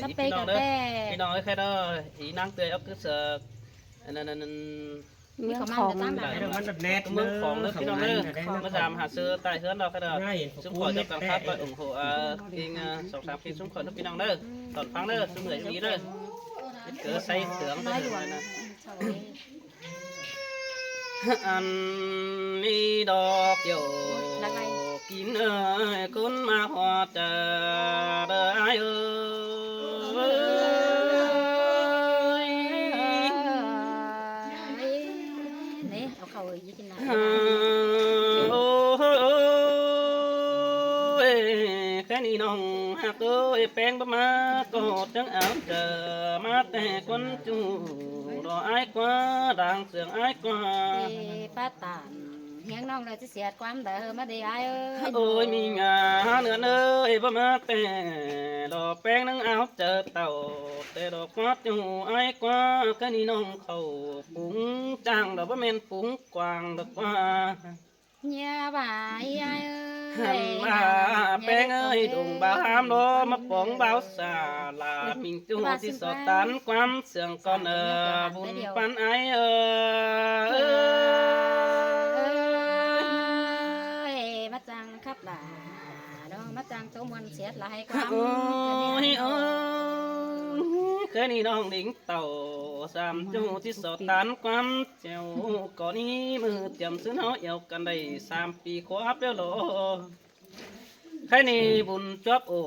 พี่น้องเด้อพี่น้องแค่เด้ออีนางเตยเอาคือเสือนั่นเมืองของ มันแบบแนท เมืองของเด้อพี่น้องเด้อมาตามหาซื้อใต้เฮือนเราแค่เด้อซุ่มขอเจ้ากำคับก็ủng hộเพลง2-3เพลงซุ่มขอทุกพี่น้องเด้อตอนฟังเด้อซุ่มเหนื่อยดีเด้อเกิดใส่เสืองเด้อนะอันนี้ดอกเกี่ยวกินคนมาหอดเจอเด้อเอ้ยนี่เอาเข้ายี่กินน้ำโอ้ยแค่นี้น้องหักเอ้ยแป้งบะมากอดจังเอาเจอมาแต่คนจูรออ้ายกว่าดังเสียงอ้ายกว่าป้าตานเฮียงน้องเลยจะเสียดความเดิมมาดีไอ้เอ้ยโอ้ยมีงาเนื้อเอ้ยบะมาแต่ดอกแป้งนั่งเอาเจอเต่าแต่ดอกควัดจูอ้ายกว่าแค่นี้น้องเขาปุ้งจังดอกบะเมนปุ้งกวางดอกว่าเนี่ยบ่ายไอ้เอ้ยมาแป้งเอ้ยดงบ่าวหามโลมาปองบ่าวสาลามิงจูที่สอดตันความเสื่องก่อนบุญปันไอมาจังครับล่ะดอกมาจังตัวมันเสียดลายความโอ้ยเคยนี่น้องดิ่งเต่าสามจูที่สอดตันความเจ้าก่อนนี้มือเตรียมซื้อเนาะเอวกันได้3 ปีควับแล้วหรอใครนี่บุญจบโอ้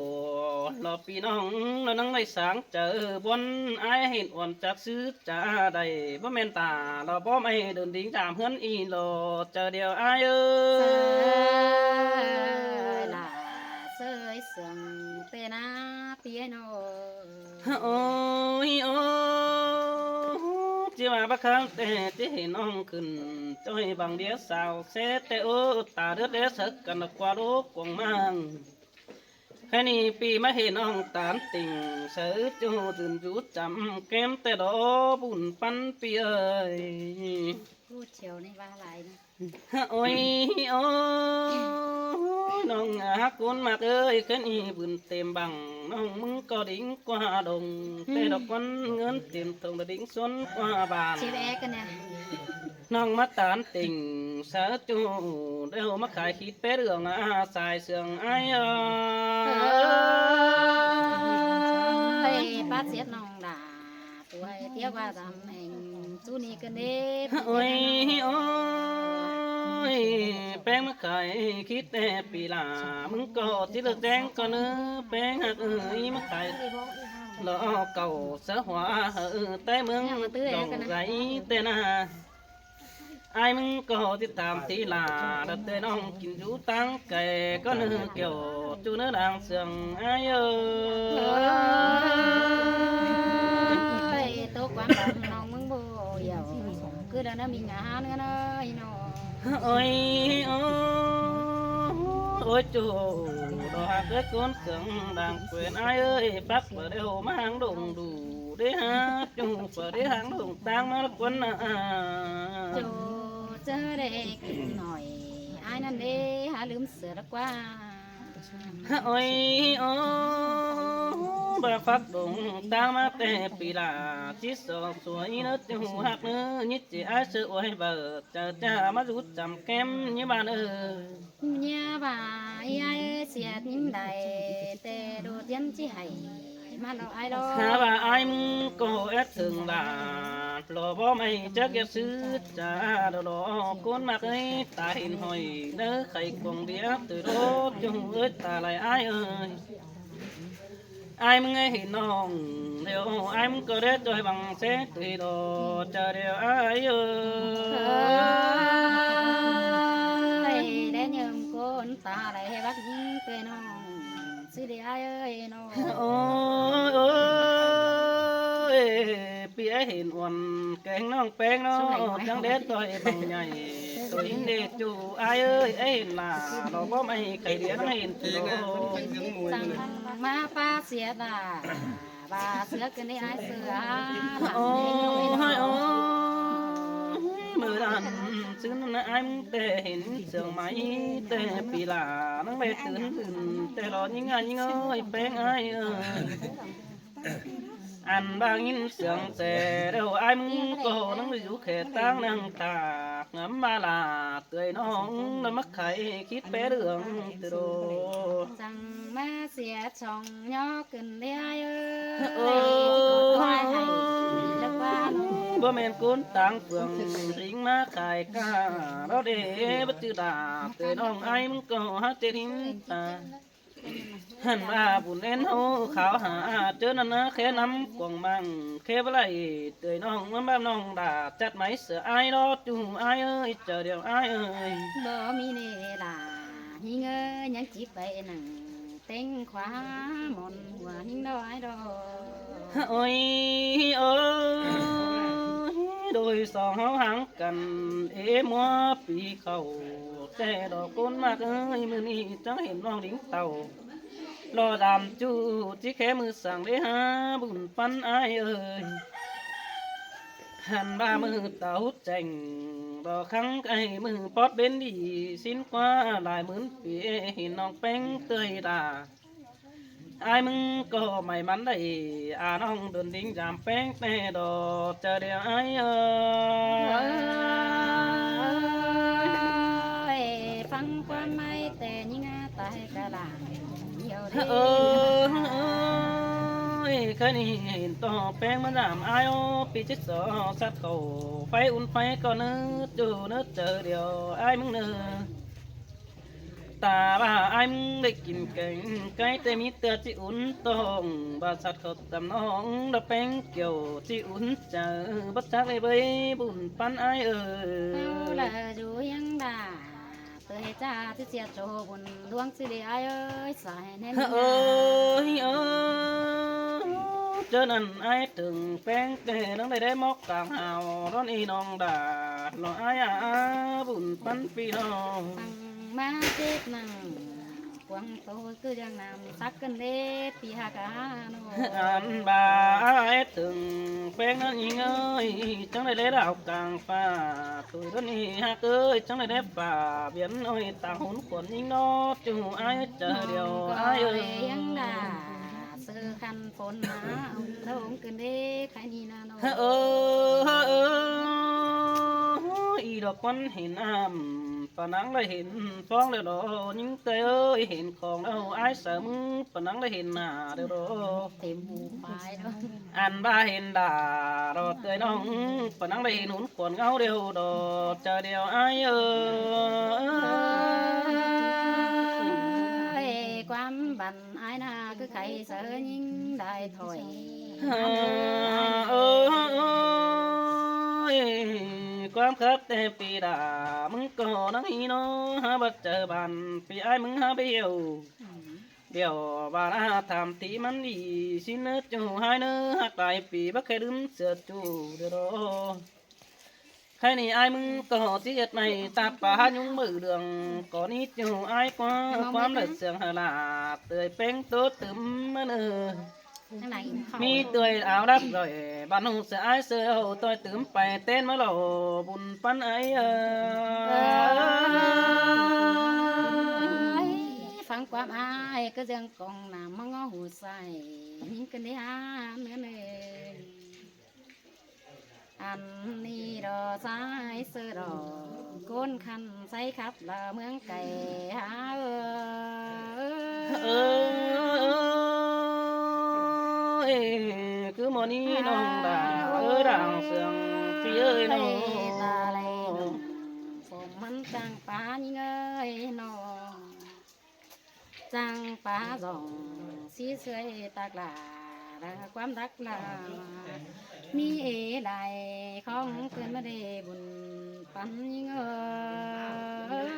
รอปีน้องแล้วนั่งในสางเจอบนไอเห็นอ่อนจากซื้อจ่าได้บ่แม่นตาเราบ่ไม่เดินดิ่งตามเฮือนอีโลเจอเดียวไอเอ้ยล่ะเสยเสียงเตนาเปียโนโอ้ยโอ้จีว่าบักครั้งแต่ที่เห็นน้องขึ้นจ้อยบางเดียวสาวเสแต่โอ้ตาเดือดเดือดสักกันกว่าโลกกวงมังแค่นี้ปีมาเห็นน้องตามติ่งเสือจูตื่นจูจำแก้มแต่ดอบุญปันปีเอ้ยพูดเชียวในว่าอะไรนะโอ้ยโอ้น้องอากุนมาเอ้ยแค่นี้บุญเต็มบังน้องมึงก็ดิ่งกว่าดงแต่ดอกวันเงินเต็มตรงดิ่งส้นกว่าบานชีวะกันเนี่ยน้องมาตานติ่งสาจูเดี๋ยวมาขายขีดเปเรื่องสายเสื่องไอ้ป้าเสียน้องด่าตัวเที่ยวว่าทำแห่งจูนี่กันเด็ดโอ้ยโอ้ยแป้งมาขายคิดแต่ปีลามึงก็ที่เลิกแดงก็เนื้อแป้งหักมาขายล้อเก่าเสือหัวแต่มึงต้องไรแต่นาไอ้มึงก็ติดตามทีลาดัดแต่น้องกินอยู่ตั้งแก่ก็เนื้อเกี่ยวจูเนื้อดังเสียงไอ้ตัวความดังน้องมึงโบยาวคือเดินมีงานกันเลยน้องโอ้ยโอ้ยจูดอกเกิดก้นเสียงดังเกวียนไอ้เอ้ยปักเปิดเดี๋ยวมาหางดงดูได้ฮะจูเปิดได้หางดงตั้งมาละคนจูเจอเด็กหน่อยไอ้นั่นเด้หาลืมเสือละกว่าโอ้ยโอ้บาฟักดงตามมาแต่ปีลาชิดสอบสวยเนื้อจูหักเนื้อยิดจีไอเสือไว้เบิดเจอจ้ามารู้จำแก้มยี่บ้านเนี่ยบ่ายไอ้เสียนิ่มได้แต่โดดยันจีให้มาเราไอ้ดอกหาว่าไอ้มึงก็แอดถึงลาหล่อบ่ไม่จักอยากซื้อจ้าดอกคนมากเอ้ยตาเห็นหอยเนื้อไข่กงเดียวตื่นรถจูเอ้ยตาไหลไอ้เอ้ยไอ้มึงเห็นน้องเดี๋ยวไอ้มึงก็ได้จอยบังเสตุยดอจะเดี๋ยวไอ้เอ้ยได้เยิมคนตาไหลบักยิงเตยน้องสิเดียเอ้ยน้องโอ้ยปีไอ้เห็นวันแกงน้องแป้งน้องจังเด็ดจอยบังใหญ่ตัวหินเด็ดจูไอ้เอ้ยไอ้ล่ะเราก็ไม่ไก่เดียนไม่เห็นตัวสั่งมาป้าเสียตาป้าเสือกันได้ไอ้เสือโอ้ยโอ้ยมือดันซื้อนั่นไอ้แต่เห็นเสือไหมแต่ปีหลานั่งไปตื่นแต่รอยิ่งไงยิ่งเอ้ยแป้งไอ้เอ้ย ăn ba nghìn sướng xe đâu ai muốn cô nắng rủ khẽ tang năng tà ngắm ba là tươi nong nó mắc khai khít bé đường từ đồ rằng má xìa chồng nhỏ cần đi ai ơi ô ai hay là qua bố mẹ cuốn tang phượng dính má khai ca đó để bất tư đà tươi nong ai muốn cô hát tên ta hẳn là buồn đến hô khảo hạ chớ nên khé nắm quần mang khé với lại tươi non mắm bám non đã chặt máy sửa ai đó chú ai ơi chờ điều ai ơi bố mi nè là hi ngơ nhắn chỉ vậy nằng tên khóa mòn hòa hin đâu ai đâu ôi ơi đôi sò háo háng cần ế mua pì khẩu xe đò côn mạc ơi mưa ni chẳng hiện non đỉnh tàu lo làm chú chỉ khé mưa sáng để ha buồn phân ai ơi hàn ba mưa tàu chành đò khăng cái mưa bót bên đi xin qua lại mướn phía hình non bánh tươi đà ai mừng có may mắn đây à nong đơn đinh giảm bánh nè đò chờ đợi ai ơi phăng qua mai tè nhưng tại cả làng nhiều đi ơi cái này hiện to bánh mà giảm ai ô bị chết sợ sát khẩu phải un phải còn nữa chú nữa chờ điều ai mừng nữa ta bà anh đểกินcái tay mi tơ chỉ uốn tông bà sát khẩu tầm nong đập bánh kiểu chỉ uốn chờ bất giác lấy bấy bùn pan ai ơi là dù yang đà từ hệ cha từ chia cho buồn luang xí đi ai ơi xài nên ơi cho nên ai từng phen để nó để móc càng hào đón y non đà nó ai buồn pan pi nó má chết nằng quăng tôi cứ đang nằm sắc cân đê pi hà cá nó anh bà ai từng phen nó nhìn ơi chẳng để đào càng pha tôi đón y hát ơi chẳng để bà biến ơi tàng hồn quần nhìn nó chú ai chờ điều ai ơi yang đà sự khăn phồn má ông đâu ông cần đê khai ni na nó y đọc quan hình phần nắng lại hình phong đều đó những tay ơi hình còn đâu ai sợ mưng phần nắng lại hình đều đó tìm mù phải đó ăn ba hình đà rồi tươi nong phần nắng lại hình hún còn ngáo đều đó chờ điều ai ơi quan bằng ai na cứ khai sợ những đại thôiความคับแต่ปีดามึงก็นังอีโนฮะบัดเจอบันปีไอมึงฮะเบี้ยวเบี้ยวบาราทำที่มันดีสิเนื้อจูให้เนื้อหักหลายปีบักแค่ดึงเสือจูเด้อใครนี่ไอมึงก็เสียดไม่ตัดป่ายุ่งมือเดืองก่อนนี้จูไอกว่าความเดือดเสียงหลาเตยเป้งตัวตึมมาเนื้อมีตัวเอาดับrồiบ้านหงเสือไอเสือตัวตื่มไปเต้นมาหล่อบุญปันไอฟังความอายก็ยังกองน้ำมังงอหูใส่ยิ่งกันได้หาเนื้อเนื้ออันนี้รอสายเสือรอก้นคันใส่ครับละเมืองไก่หาcứ mò ní nong đà ở đàng sườn phía ơi nó ta lại phồng mắn trang phá những ơi nó trang phá dòng xí xuôi tạc là quám đắc là mi ế lại không quên mà để buồn bắn những ơi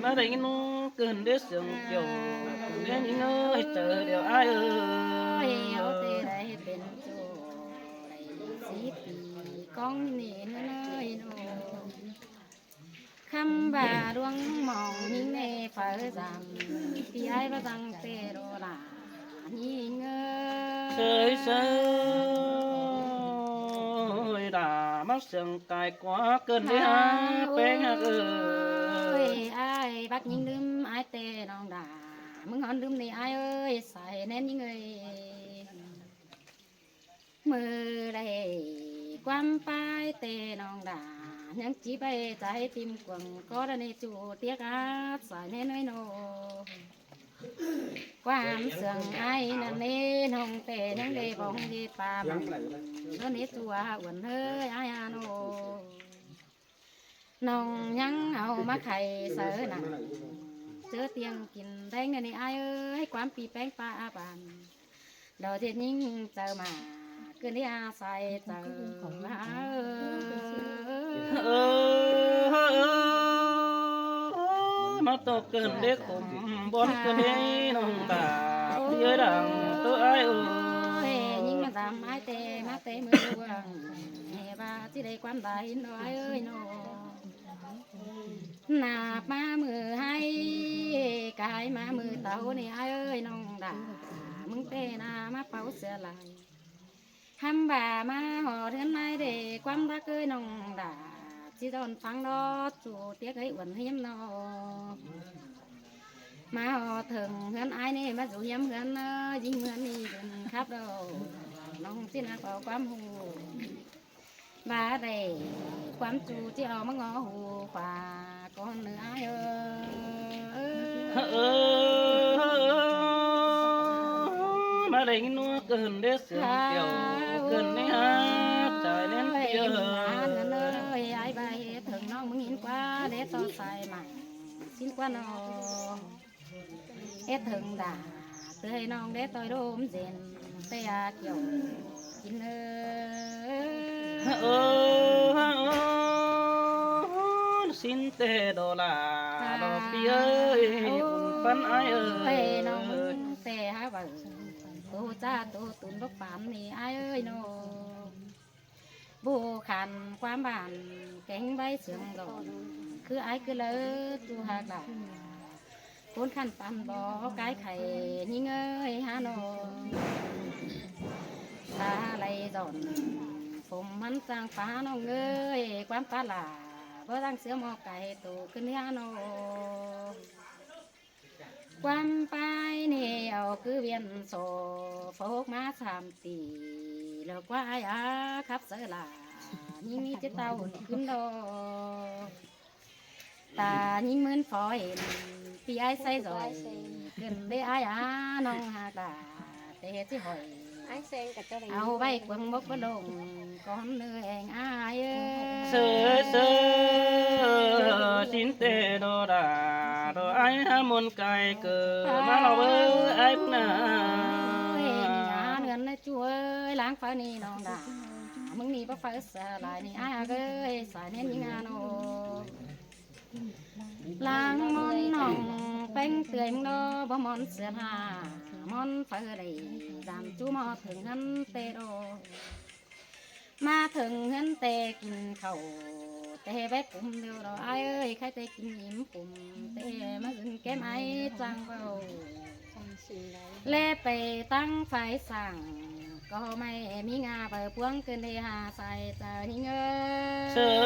mà đây nó cơn đế sương chiều đến những ơi chờ điều ai ơi áo tê đây bên chỗ đây xí pì con nè nơi nó khăm bà đuông mỏng những nè phải giảm pì ai và rằng tê đồ là nhìn sơi sơi đã mắc sương cài quá cơn đế ha bé ha ơi ai bắt những đêm ai tê non đà มึงหอนลืมนี่ai ơiใส่แน่นยิ่งเอ้ยมือได้ความปลายเตน้องด่ายังจีไปใจติมกวงก็ได้ในจูเตียกอาใส่แน่นน้อยโนความเสื่องไอ้นั่นเน่น้องเตนังเดบองเดปาบังเรื่องนี้จัวอ้วนเฮ้ยไอ้อาโนน้องยังเอามาไข่เสือหนังเจอเตียงกินได้เงินนี่ไอ้เอ้ยความปีแป้งปลาบานดอกเทียนยิ่งเจอมาเกินที่อาศัยเจอมามาตกเกินเด็กผมบนเกินเด้น้องตาเยอะดังตัวไอ้เอ้ย ยิ่งมาทำไอ้เตะมาเตะมือวางเฮ้บ้าที่ได้ความได้น้อยเอ้ยน้อหนาบมามือให้กายมามือเต่านี่ไอ้เอ้ยน้องด่ามึงเตะนามาเป่าเสียลายทำบ่ามาห่อเทือนนายเด็กความรักเอ้ยน้องด่าที่ตอนฟังดอจูเตี้ยเอ้ยอ้วนเฮียมนอมาห่อถึงเฮือนไอ้นี่มาสู่เฮียมเฮือนยิ่งเฮือนนี่เป็นครับเราน้องที่นักเอาความหูบาได้ความจูที่เอามางอหูฝ่าก่อนเนื้อไอ้มาได้ยินว่าเกินเด็กเสียงเกี่ยวเกินในฮักใจเน้นเยอะ เอ้ยไอ้ใบถึงน้องมึงหินกว่าเด็ดต่อใส่ใหม่สิ้นกว่าน้องเอ็ดถึงด่าเตยน้องเด็ดต่อยโดมเจนเตยเกี่ยวกินสินเตดอลาดอกเบี้ยปันไอน้องเตหาบ่ตูจ้าตูตุนลูกปามนี่ไอ้เอ้ยโนบูขันความบานแกงใบเสียงดอนคือไอ้คือเลิศจูหากหล่ะคนขันปันบ่อกายไข่ยิ่งเอ้ยฮาโนตาไหลดอนผมมันจางฟ้าน้องเอ้ยความปลาหล่าบ่ตั้งเสือหมอไก่ตูขึ้นฮาโนความไปเนี่เอาคือเวียนโซโฟกมาสามตีแล้วว่าไอ้อาขับเสลายิ่งมีเจ้าเต่าขึ้นดอตายิ่งเหมือนฝอยพี่ไอ้ใส่จอยขึ้นได้ไอ้อาน้องหาตาเตะที่หอยเอาใบกวงบกกระดงก้อนเนื้อแองอ้ายเสือสินเตโดดาโดไอฮามนไก่เกิดมาเราเอ้ยไอ้พนาเงินนะช่วยล้างฟ้านี่น้องด่ามึงนี่ป้าฟ้าสลายนี่อ้ายเอ้ยสายเน้นยิงานโอล้างมอนน้องแป้งเตื่อยมึงดอบ่มอนเสือหามอนฟ้าเลยดำจูมอถึงหันเตโดมาถึงหันเตกินข้าวเตะไปปุ่มเดียวเราไอ้เอ้ยใครเตะกินหิมปุ่มเตะมาขึ้นแก้มไอ้จังเบาเล่ไปตั้งไฟสั่งก็ไม่มีงาเปิดพวงเกินได้หาใส่ใจนี่เงเสือ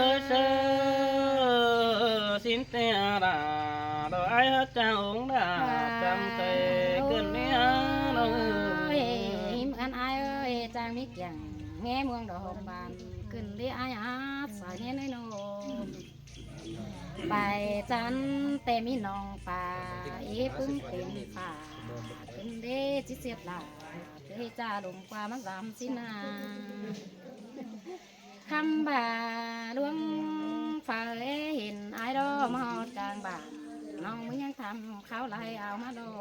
สินเตดาโดไอฮะจังองดาจังเตเกินเนี่ยเราหิมอันไอ้เอ้ยจังมิเกี่ยงแง่เมืองดอกบานขึ้นได้ไอ้อาใส่เน้นน้อยไปจันแต่มีน้องป่าอีพึ่งเป็นป่าขึ้นเด้จิเสียบลาเฮ้ยจ่าลงกว่ามัน3สินาคำบ่าลวงฝ่าเห็นไอ้ดอมาหอดกลางบ้านน้องมึงยังทำเขาไล่เอามาดอ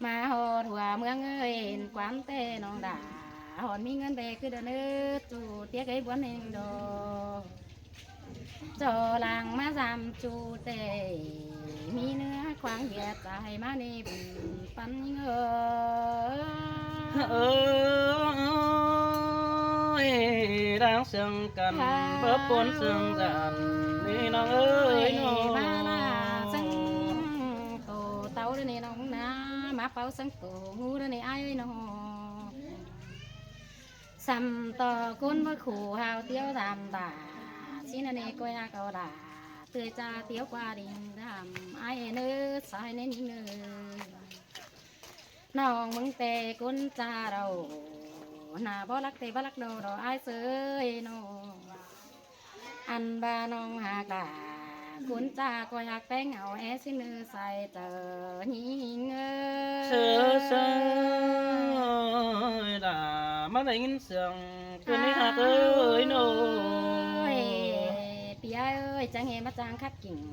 มาหอดหัวเมืองเอ้ยเห็นความเต้น้องด่าหอนมีเงินเด็กคือเดินเนื้อจูเตี้ยไอ้บ้านเองดอจอหลังมาจำจูเตมีเนื้อควางเหยียดใจมาในบุญปันเงยดังเสียงกันเปิดปนเสียงกันนี่น้องเอ้ยน้องมาลาสังโตเต้าเดนี่น้องนะมาเป่าสังโตงูเดนี่ไอ้น้องสัมต่อคนบ่ขู่หาวเตี้ยวตามตาสินานี่ก็ยาเกาดา tươi cha tiếu qua đình đàm ai nơ sai nên những nơ nòng mừng tê cún cha đầu nà bó lắc tê bó lắc đầu rồi ai sơi nô ăn ba nong hạc đà cuốn cha coi hạc bé ngào é xin nơ sai tờ nhìn sơ sơ là mắt đánh sườn cơn đi hạt ơi nô pia ơi chẳng hề mắt chẳng khắp chỉnh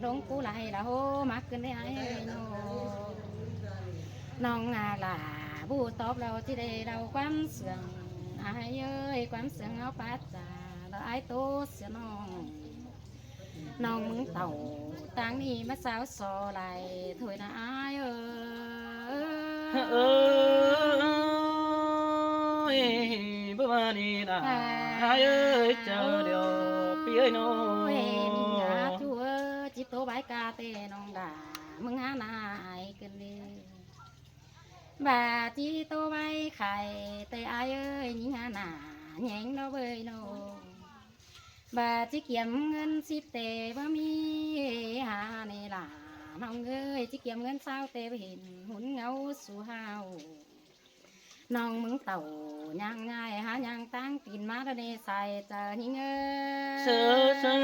đông cú lại là hô mắc cơn đi ai nô nong là bu tóc đầu thì đây đầu quắm sườn ai ơi quắm sườn áo bát trà đó ai tốt sườn nong mừng tàu tang đi mắt sao sò lại thôi là ai ơi bữa ba đi là ai ơi chờ điều pi ơi nô mình ngã chúa chỉ tố bãi ca tê nong đà mừng há nai cơn đi bà chỉ tô bay khải tê ai ơi những hà nà nhánh nó bơi nô bà chỉ kiếm ngân ship tê bơ mi hà này là nong ơi chỉ kiếm ngân sao tê hình hun ngấu su hào nong mừng tàu nhang ngay há nhang tăng tin má ra đây xài chờ những sơ sơ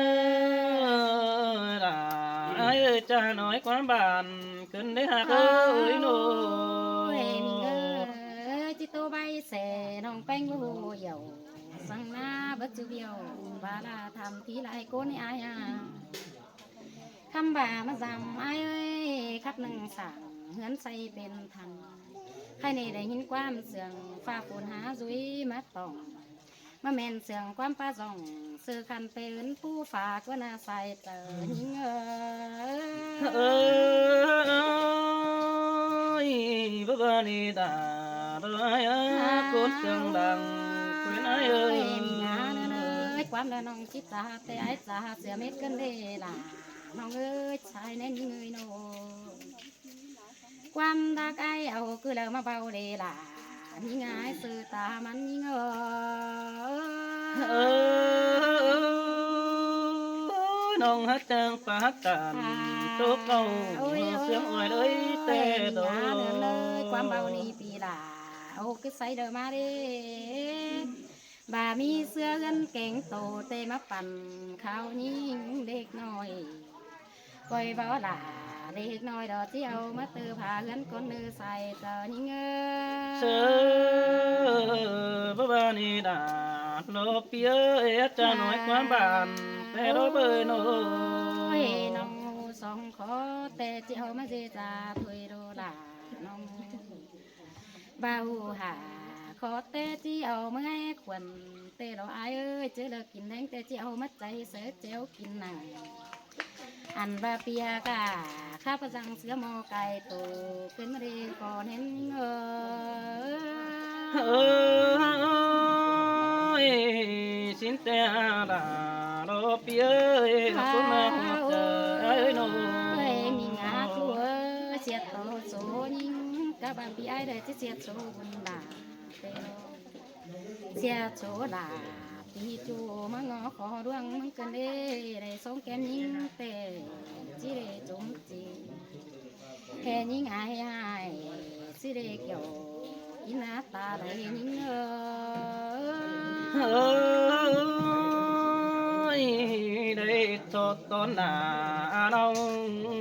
là ai ơi cha nói quán bàn cơn đấy hạt ơi nô mình ơi chỉ tô bay xẻ nong bánh vô dầu sang na bất chu biêu và là thầm thì lại cô này ai à khăm bà mà dằm ai ơi khắp nâng sảng hớn say bên thần khai này để nhìn quam sườn pha phun há dúi mắt tòng mà men sườn quam pha dòng sư khăn tê ấn phu phà có na sai tờ nhìn ơi bữa ba đi ta rồi cốt sương đằng quên ai ơi ơi quam là nong chít ta tê ai ta sửa mét cân đê là nong ơi sai nên những người nô quam ta cái ao cứ lỡ mà bao đề là những ai sư ta mắn những nong hát trang phá hát tàn tốt câu sướng ơi đấy tê đồ quam bao ni pi là ô cái say đời mà đi bà mi xưa gân kén tổ tê màปั่นkhao nhìn đếch nói coi bảo là đếch nói đó chiều mất từ phá gân con nữ xài tờ những sơ bữa ba ni đã nó phía cha nói quán bàn tê đó bơi nô nong song khó tê chiều mà dê ra thôi đồ là nong bao hà khó tê chiều mà nghe quần tê đó ai ơi chứ được kín đánh tê chiều mất tay sớ chéo kín nàng ăn ba pia cả khắp răng sữa mò cài tổขึ้นมาดีก่อนเห็นơi xin te là nó phía nó cũng mà hụt ơi nó mình ngã chúa xiết tổ số nhưng các bạn bị ai đây chứ xiết số buồn là xiết số là đi chú mà ngó khó đuông măng cơn đê để sống kém những tệ chỉ để chúng chỉ hè những ai ai chỉ để kiểu in á ta để những ơi đây cho con là đông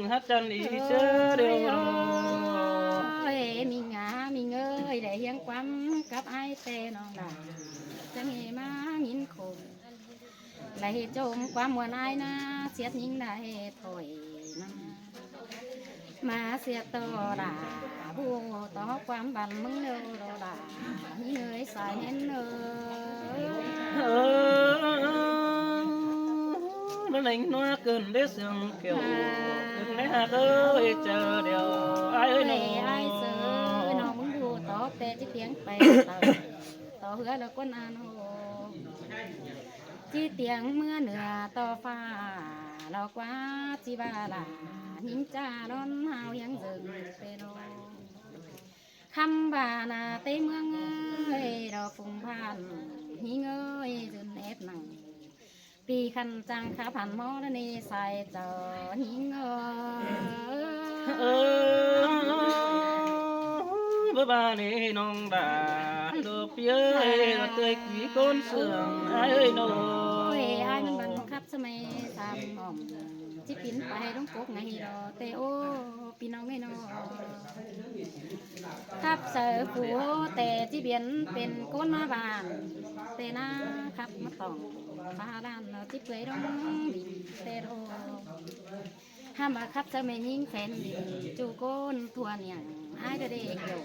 hát chân đi chơi đều rồi mình ơi để hiên quắm cặp ai tê non là chẳng hề má nhìn khổ lại trộm qua mùa ai na xiết nhìn lại thôi mà xiết to là bu to quam bàn mưng đâu đâu là những người xài nên nó đánh nó cơn đế sương kiểu cơn đế hạt ơi chờ điều ai ơi ai sợ nó muốn bu to tê chỉ tiếng bè to hứa là con ăn chỉ tiếng mưa nửa to pha lo quá chỉ ba là những cha đón hào yang rừng tê đô khăm bà là tê mương ơi đò phùng phan những ơi dừng ép nặng ปีคันจังขาผ่านหมอและนี่ใส่เจอหิงเออบ้านนี่น้องด่าดอกเปี้ยเราเตยกี่คนเสื่อมไอ้น้อ โอ้ยไอ้มันบังคับสมัยตามหม่อมจิปินไปต้องกกไงดอเตโอพี่น้องไงนอครับเสือผู้แต่ที่เบียนเป็นก้นมาบานเตนะครับมาต้องฟ้าด้านที่เปื่อยร้องบินเตโรห้ามมาครับจะไม่ยิงแฟนดินจูโกนทวนอย่างไอ้เด็กอยู่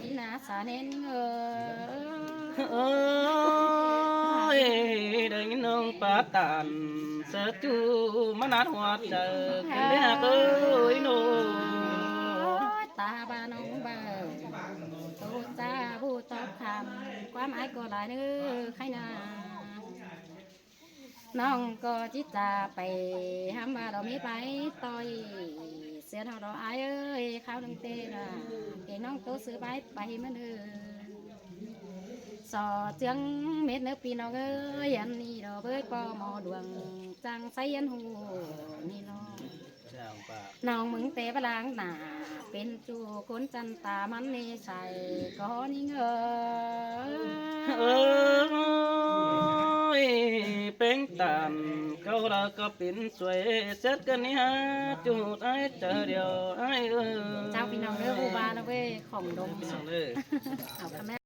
นี่นะสาเน้นเอ้ยได้ยินน้องปาตานเสือจูมานาดหัวเจอกันเด้อเอ้ยน้อ ตาบาน้องเบอตูจ้าผู้ตอบคำความหมายก็หลายเนื้อใครนาน้องก็จิตจาไปห้ามว่าเราไม่ไปต่อยเสียเท่าเราอายเอ้ยข้าวดังเตะเก่งน้องโตซื้อไปมันเออสอเจียงเม็ดเนื้อปีน้องเอ้ยอันนี้เราเบ้ยปอหมอดวงจังใส่ยันหูนี่น้อง น้องมึงเตะบลางหนาเป็นจูคนจันตามันนี่ใส่ก้อนเงเอ้ยเป็นตันเขาเราก็เป็นสวยเสร็จกันนี่ฮะจูดไอ้เจอเดียวไอ้เจ้าพี่น้องเด้อบูบานะเว้ยของดม พี่น้องเลย เอาค่ะแม่